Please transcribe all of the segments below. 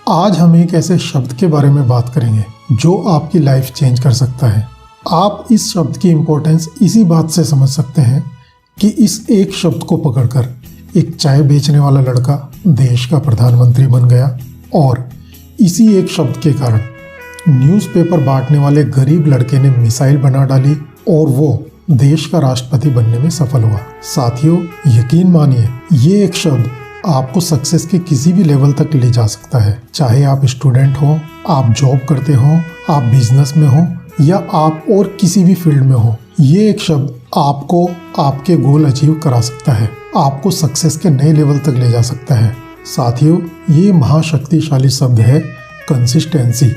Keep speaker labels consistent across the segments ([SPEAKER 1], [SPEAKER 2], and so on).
[SPEAKER 1] आज हम एक ऐसे शब्द के बारे में बात करेंगे जो आपकी लाइफ चेंज कर सकता है। आप इस शब्द की इम्पोर्टेंस इसी बात से समझ सकते हैं कि इस एक शब्द को पकड़कर एक चाय बेचने वाला लड़का देश का प्रधानमंत्री बन गया और इसी एक शब्द के कारण न्यूज़पेपर बांटने वाले गरीब लड़के ने मिसाइल बना डाली और वो देश का राष्ट्रपति बनने में सफल हुआ। साथियों, यकीन मानिए ये एक शब्द आपको सक्सेस के किसी भी लेवल तक ले जा सकता है। चाहे आप स्टूडेंट हो, आप जॉब करते हो, आप बिजनेस में हो या आप और किसी भी फील्ड में हो, ये एक शब्द आपको आपके गोल अचीव करा सकता है, आपको सक्सेस के नए लेवल तक ले जा सकता है। साथियों, ये महाशक्तिशाली शब्द है कंसिस्टेंसी।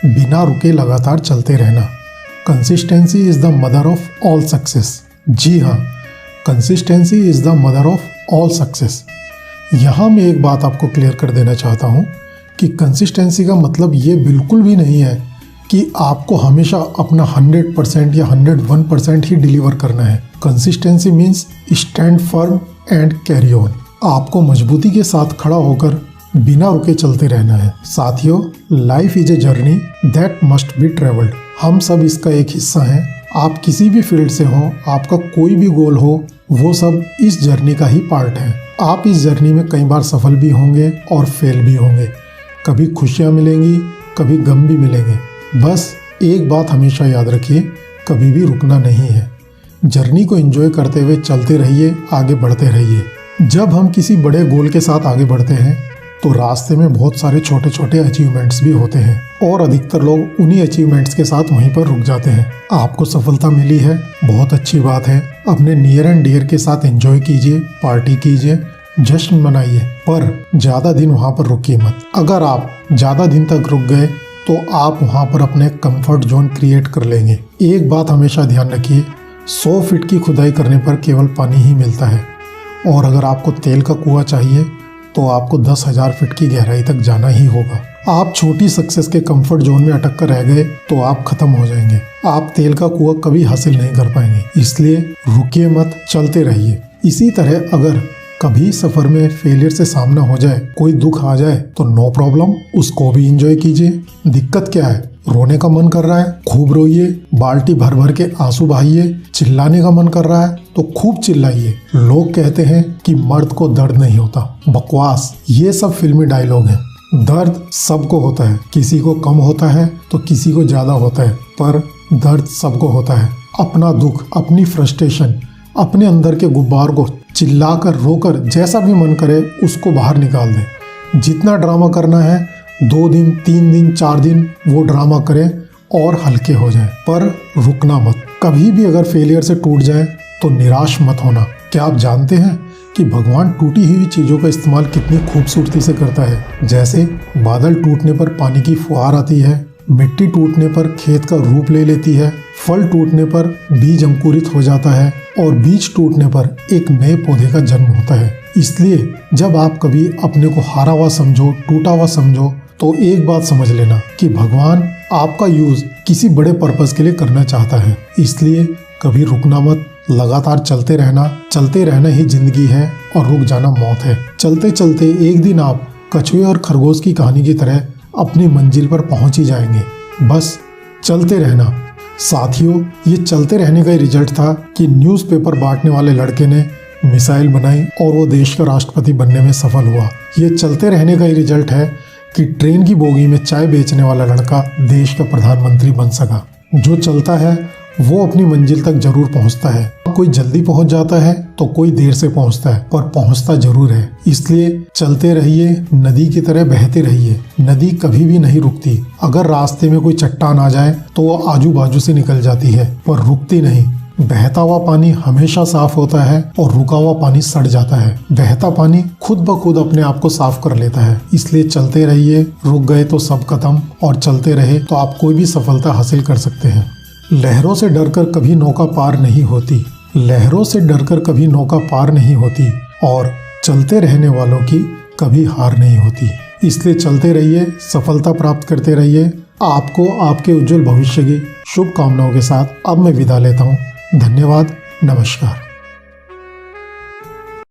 [SPEAKER 1] बिना रुके लगातार चलते रहना। Consistency is the mother of all success. जी हाँ, consistency is the mother of all success. यहाँ मैं एक बात आपको क्लियर कर देना चाहता हूँ कि कंसिस्टेंसी का मतलब ये बिल्कुल भी नहीं है कि आपको हमेशा अपना 100% या 101% ही डिलीवर करना है। Consistency means stand firm and carry on. आपको मजबूती के साथ खड़ा होकर बिना रुके चलते रहना है। साथियों, life is a journey that must be travelled. हम सब इसका एक हिस्सा हैं। आप किसी भी फील्ड से हो, आपका कोई भी गोल हो, वो सब इस जर्नी का ही पार्ट है। आप इस जर्नी में कई बार सफल भी होंगे और फेल भी होंगे। कभी खुशियाँ मिलेंगी, कभी गम भी मिलेंगे। बस एक बात हमेशा याद रखिए, कभी भी रुकना नहीं है। जर्नी को एंजॉय करते हुए चलते रहिए, आगे बढ़ते रहिए। जब हम किसी बड़े गोल के साथ आगे बढ़ते हैं तो रास्ते में बहुत सारे छोटे छोटे अचीवमेंट्स भी होते हैं और अधिकतर लोग उन्हीं अचीवमेंट्स के साथ वहीं पर रुक जाते हैं। आपको सफलता मिली है, बहुत अच्छी बात है। अपने नियर एंड डियर के साथ एंजॉय कीजिए, पार्टी कीजिए, जश्न मनाइए, पर ज़्यादा दिन वहाँ पर रुकिए मत। अगर आप ज़्यादा दिन तक रुक गए तो आप वहाँ पर अपने कंफर्ट जोन क्रिएट कर लेंगे। एक बात हमेशा ध्यान रखिए, 100 फीट की खुदाई करने पर केवल पानी ही मिलता है और अगर आपको तेल का कुआं चाहिए तो आपको 10,000 फीट की गहराई तक जाना ही होगा। आप छोटी सक्सेस के कंफर्ट जोन में अटक कर रह गए तो आप खत्म हो जाएंगे। आप तेल का कुआं कभी हासिल नहीं कर पाएंगे। इसलिए रुकिए मत, चलते रहिए। इसी तरह अगर कभी सफर में फेलियर से सामना हो जाए, कोई दुख आ जाए तो नो प्रॉब्लम, उसको भी एंजॉय कीजिए। दिक्कत क्या है? रोने का मन कर रहा है, खूब रोइए, बाल्टी भर भर के आंसू बहाइए। चिल्लाने का मन कर रहा है तो खूब चिल्लाइए। लोग कहते हैं कि मर्द को दर्द नहीं होता, बकवास। ये सब फिल्मी डायलॉग हैं। दर्द सबको होता है, किसी को कम होता है तो किसी को ज्यादा होता है, पर दर्द सबको होता है। अपना दुख, अपनी फ्रस्ट्रेशन, अपने अंदर के गुब्बार को चिल्लाकर, रोकर, जैसा भी मन करे उसको बाहर निकाल दें। जितना ड्रामा करना है 2 दिन, 3 दिन, 4 दिन वो ड्रामा करें और हल्के हो जाएं, पर रुकना मत। कभी भी अगर फेलियर से टूट जाए तो निराश मत होना। क्या आप जानते हैं कि भगवान टूटी हुई चीज़ों का इस्तेमाल कितनी खूबसूरती से करता है? जैसे बादल टूटने पर पानी की फुहार आती है, मिट्टी टूटने पर खेत का रूप ले लेती है, फल टूटने पर बीज अंकुरित हो जाता है और बीज टूटने पर एक नए पौधे का जन्म होता है। इसलिए जब आप कभी अपने को हारा हुआ समझो, टूटा हुआ समझो, तो एक बात समझ लेना कि भगवान आपका यूज किसी बड़े पर्पस के लिए करना चाहता है। इसलिए कभी रुकना मत, लगातार चलते रहना ही जिंदगी है और रुक जाना मौत है। चलते चलते एक दिन आप कछुए और खरगोश की कहानी की तरह अपनी मंजिल पर पहुंच ही जाएंगे। बस चलते रहना। साथियों, ये चलते रहने का ही रिजल्ट था कि न्यूज़पेपर बांटने वाले लड़के ने मिसाइल बनाई और वो देश का राष्ट्रपति बनने में सफल हुआ। ये चलते रहने का ही रिजल्ट है कि ट्रेन की बोगी में चाय बेचने वाला लड़का देश का प्रधानमंत्री बन सका। जो चलता है वो अपनी मंजिल तक जरूर पहुंचता है। कोई जल्दी पहुंच जाता है तो कोई देर से पहुंचता है, पर पहुंचता जरूर है। इसलिए चलते रहिए, नदी की तरह बहते रहिए। नदी कभी भी नहीं रुकती। अगर रास्ते में कोई चट्टान आ जाए तो वो आजू बाजू से निकल जाती है, पर रुकती नहीं। बहता हुआ पानी हमेशा साफ होता है और रुका हुआ पानी सड़ जाता है। बहता पानी खुद ब खुद अपने आप को साफ कर लेता है। इसलिए चलते रहिए। रुक गए तो सब खत्म, और चलते रहे तो आप कोई भी सफलता हासिल कर सकते हैं। लहरों से डरकर कभी नौका पार नहीं होती, लहरों से डरकर कभी नौका पार नहीं होती, और चलते रहने वालों की कभी हार नहीं होती। इसलिए चलते रहिए, सफलता प्राप्त करते रहिए। आपको आपके उज्जवल भविष्य की शुभकामनाओं के साथ अब मैं विदा लेता हूँ। धन्यवाद, नमस्कार।